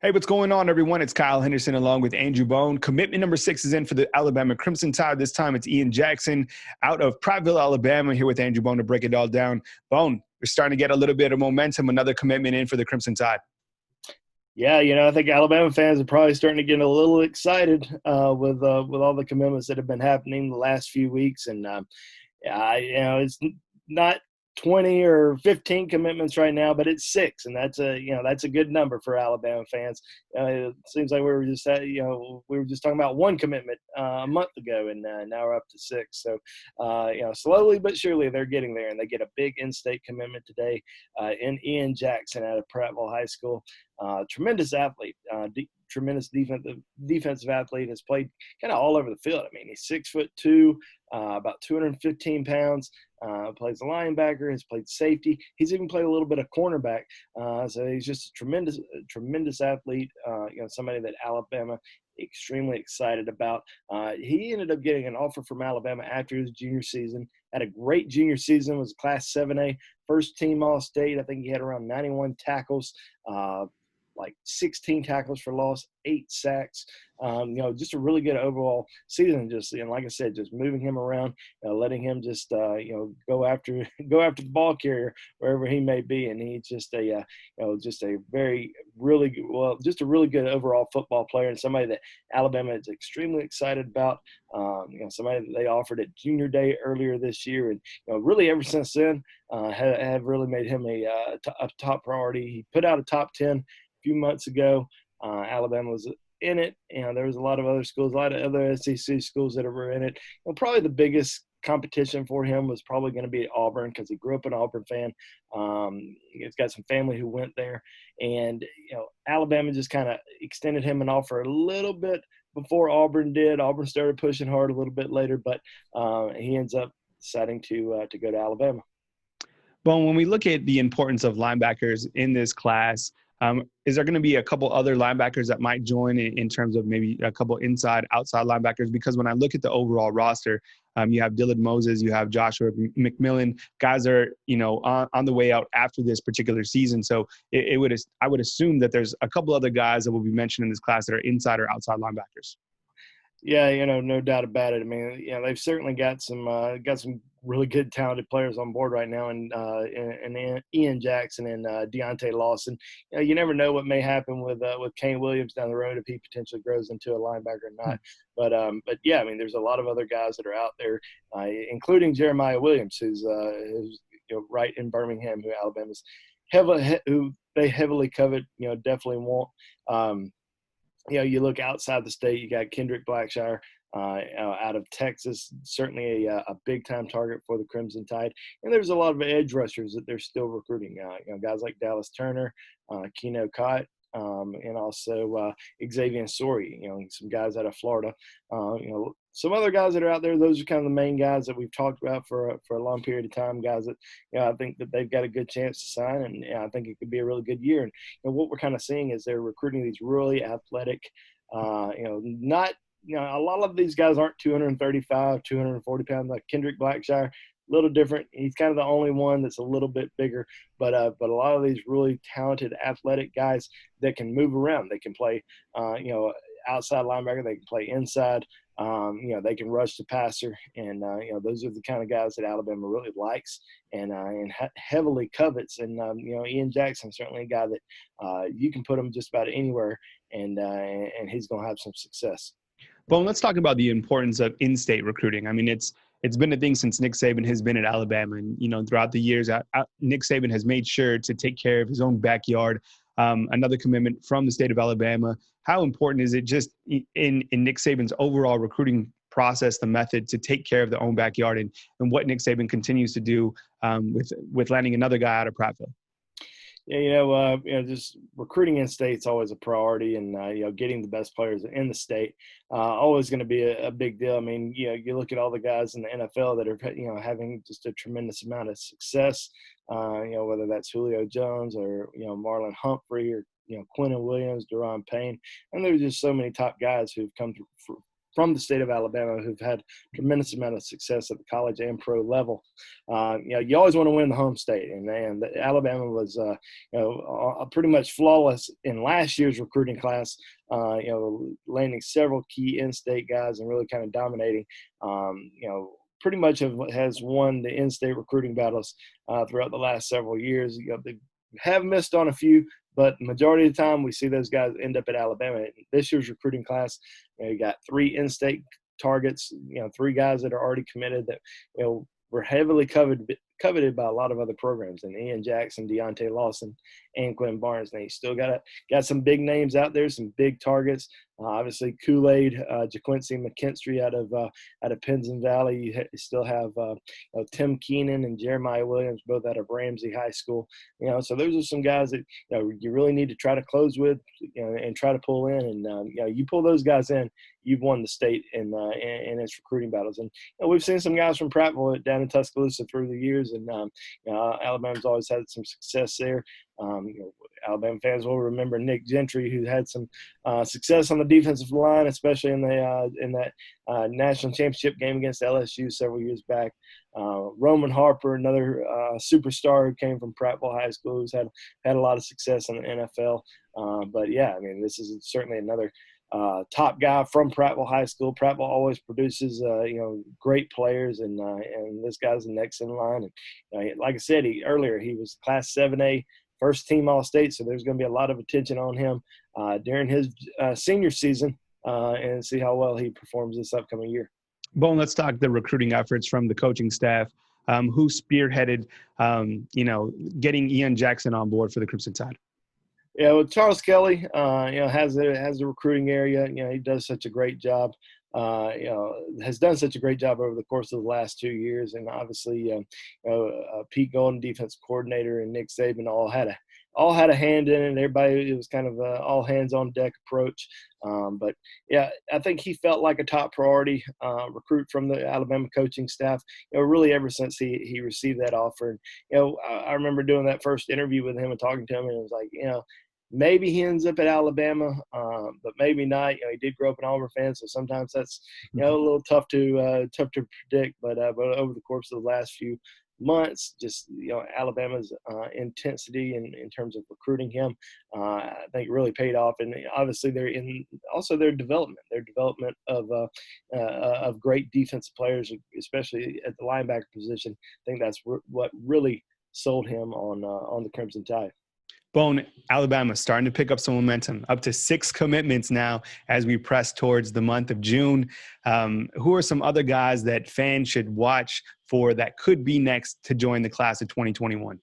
Hey, what's going on, everyone? It's Kyle Henderson along with Andrew Bone. Commitment number 6 is in for the Alabama Crimson Tide. This time it's Ian Jackson out of Prattville, Alabama, here with Andrew Bone to break it all down. Bone, we're starting to get a little bit of momentum, another commitment in for the Crimson Tide. Yeah, I think Alabama fans are probably starting to get a little excited with all the commitments that have been happening the last few weeks, and it's not 20 or 15 commitments right now, but it's 6, and that's a good number for Alabama fans. It seems like we were just talking about one commitment a month ago, and now we're up to 6. So slowly but surely they're getting there, and they get a big in-state commitment today in Ian Jackson out of Prattville High School. Tremendous athlete, tremendous defensive athlete. Has played kind of all over the field. I mean, he's 6'2", about 215 pounds. Plays linebacker. Has played safety. He's even played a little bit of cornerback. So he's just a tremendous athlete. Somebody that Alabama extremely excited about. He ended up getting an offer from Alabama after his junior season. Had a great junior season. Was a Class 7A, first team All-State. I think he had around 91 tackles. Like 16 tackles for loss, 8 sacks. Just a really good overall season. Just, like I said, just moving him around, letting him just go after the ball carrier wherever he may be, and he's just a really good overall football player, and somebody that Alabama is extremely excited about. Somebody that they offered at Junior Day earlier this year, and really ever since then have really made him a top priority. He put out a top 10 few months ago. Alabama was in it. There was a lot of other schools, a lot of other SEC schools that were in it. Probably the biggest competition for him was probably going to be Auburn, because he grew up an Auburn fan. He's got some family who went there, and Alabama just kind of extended him an offer a little bit before Auburn did. Auburn started pushing hard a little bit later, but he ends up deciding to go to Alabama. Well, when we look at the importance of linebackers in this class, is there going to be a couple other linebackers that might join in terms of maybe a couple inside, outside linebackers? Because when I look at the overall roster, you have Dylan Moses, you have Joshua McMillan, guys are, on the way out after this particular season. So I would assume that there's a couple other guys that will be mentioned in this class that are inside or outside linebackers. Yeah, no doubt about it. I mean, they've certainly got some really good, talented players on board right now, and Ian Jackson and Deontay Lawson. You never know what may happen with Kane Williams down the road if he potentially grows into a linebacker or not. But yeah, I mean, there's a lot of other guys that are out there, including Jeremiah Williams, who's right in Birmingham, who Alabama's who they heavily covet. Definitely want. You look outside the state, you got Kendrick Blackshire out of Texas, certainly a big-time target for the Crimson Tide. And there's a lot of edge rushers that they're still recruiting. Guys like Dallas Turner, Keno Cott, and also Xavier Sori, some guys out of Florida. Some other guys that are out there, those are kind of the main guys that we've talked about for a long period of time, guys that, I think that they've got a good chance to sign, and I think it could be a really good year. And what we're kind of seeing is they're recruiting these really athletic, not, a lot of these guys aren't 235, 240 pounds, like Kendrick Blackshire. A little different. He's kind of the only one that's a little bit bigger, but a lot of these really talented athletic guys that can move around. They can play, outside linebacker. They can play inside. They can rush the passer, and those are the kind of guys that Alabama really likes and heavily covets. And Ian Jackson is certainly a guy that you can put him just about anywhere, and he's going to have some success. Well, let's talk about the importance of in-state recruiting. I mean, it's been a thing since Nick Saban has been at Alabama, and throughout the years, Nick Saban has made sure to take care of his own backyard. Another commitment from the state of Alabama. How important is it just in Nick Saban's overall recruiting process, the method to take care of their own backyard, and what Nick Saban continues to do with landing another guy out of Prattville? Yeah, just recruiting in state's always a priority, and getting the best players in the state always going to be a big deal. I mean, you look at all the guys in the NFL that are having just a tremendous amount of success. Whether that's Julio Jones or Marlon Humphrey or Quentin Williams, Deron Payne, and there's just so many top guys who've come from the state of Alabama who've had tremendous amount of success at the college and pro level. You always want to win the home state, and Alabama was pretty much flawless in last year's recruiting class. Landing several key in-state guys and really kind of dominating. Pretty much has won the in-state recruiting battles throughout the last several years. They have missed on a few, but the majority of the time we see those guys end up at Alabama. This year's recruiting class, you got 3 in-state targets, 3 guys that are already committed that, were heavily coveted by a lot of other programs, and Ian Jackson, Deontay Lawson, and Quinn Barnes. Now, you still got some big names out there, some big targets. Obviously, Kool-Aid, JaQuincy McKinstry out of Pinson Valley. You still have Tim Keenan and Jeremiah Williams, both out of Ramsey High School. So those are some guys that you really need to try to close with, and try to pull in. And you pull those guys in, you've won the state in its recruiting battles. And we've seen some guys from Prattville down in Tuscaloosa through the years, and Alabama's always had some success there. Alabama fans will remember Nick Gentry, who had some success on the defensive line, especially in that national championship game against LSU several years back. Roman Harper, another superstar who came from Prattville High School, who's had a lot of success in the NFL. But yeah, I mean, this is certainly another top guy from Prattville High School. Prattville always produces, great players, and this guy's the next in line. And like I said earlier, he was Class 7A, first team All-State, so there's going to be a lot of attention on him during his senior season, and see how well he performs this upcoming year. Bone, let's talk the recruiting efforts from the coaching staff. Who spearheaded, getting Ian Jackson on board for the Crimson Tide? Yeah, well, Charles Kelly, has the recruiting area. He does such a great job. Has done such a great job over the course of the last 2 years, and obviously, Pete Golden, defensive coordinator, and Nick Saban all had a hand in it. Everybody, it was kind of a all hands on deck approach. But yeah, I think he felt like a top priority recruit from the Alabama coaching staff. Really ever since he received that offer. And, I remember doing that first interview with him and talking to him, and it was like, maybe he ends up at Alabama, but maybe not. He did grow up an Auburn fan, so sometimes that's a little tough to predict. But over the course of the last few months, just Alabama's intensity in terms of recruiting him, I think really paid off. And obviously their development of great defensive players, especially at the linebacker position. I think that's what really sold him on the Crimson Tide. Bone, Alabama starting to pick up some momentum, up to 6 commitments now as we press towards the month of June. Who are some other guys that fans should watch for that could be next to join the class of 2021?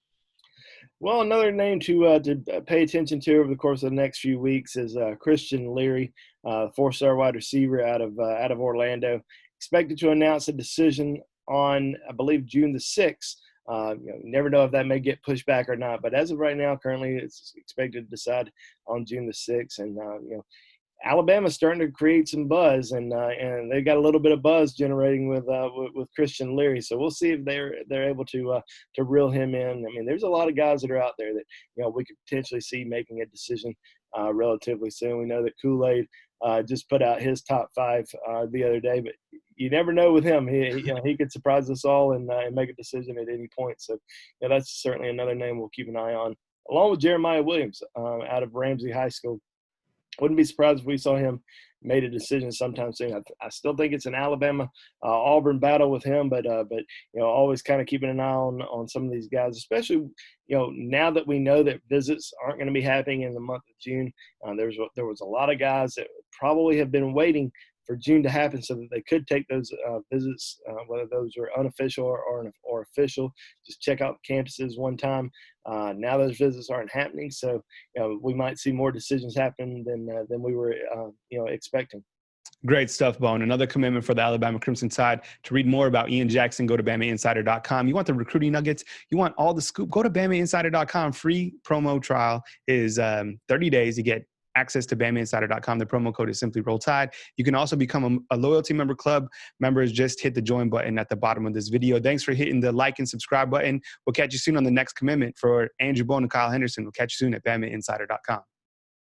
Well, another name to pay attention to over the course of the next few weeks is Christian Leary, 4-star wide receiver out of Orlando. Expected to announce a decision on, I believe, June the 6th. Never know if that may get pushed back or not, but as of right now, currently it's expected to decide on June the 6th. And Alabama's starting to create some buzz, and they got a little bit of buzz generating with Christian Leary. So we'll see if they're able to reel him in. I mean, there's a lot of guys that are out there that we could potentially see making a decision relatively soon. We know that Kool-Aid just put out his top 5 the other day, but you never know with him. He could surprise us all and make a decision at any point. So that's certainly another name we'll keep an eye on, along with Jeremiah Williams out of Ramsey High School. Wouldn't be surprised if we saw him made a decision sometime soon. I still think it's an Alabama Auburn battle with him, but always kind of keeping an eye on some of these guys, especially now that we know that visits aren't going to be happening in the month of June. There was a lot of guys that probably have been waiting for June to happen so that they could take those visits, whether those are unofficial or official. Just check out campuses one time. Now those visits aren't happening, so we might see more decisions happen than we were expecting. Great stuff, Bone. Another commitment for the Alabama Crimson Tide. To read more about Ian Jackson, go to BamaInsider.com. You want the recruiting nuggets? You want all the scoop? Go to BamaInsider.com. Free promo trial is 30 days. You get access to BamaInsider.com. The promo code is simply Roll Tide. You can also become a loyalty member club. Members, just hit the join button at the bottom of this video. Thanks for hitting the like and subscribe button. We'll catch you soon on the next commitment. For Andrew Bone and Kyle Henderson, we'll catch you soon at BamaInsider.com.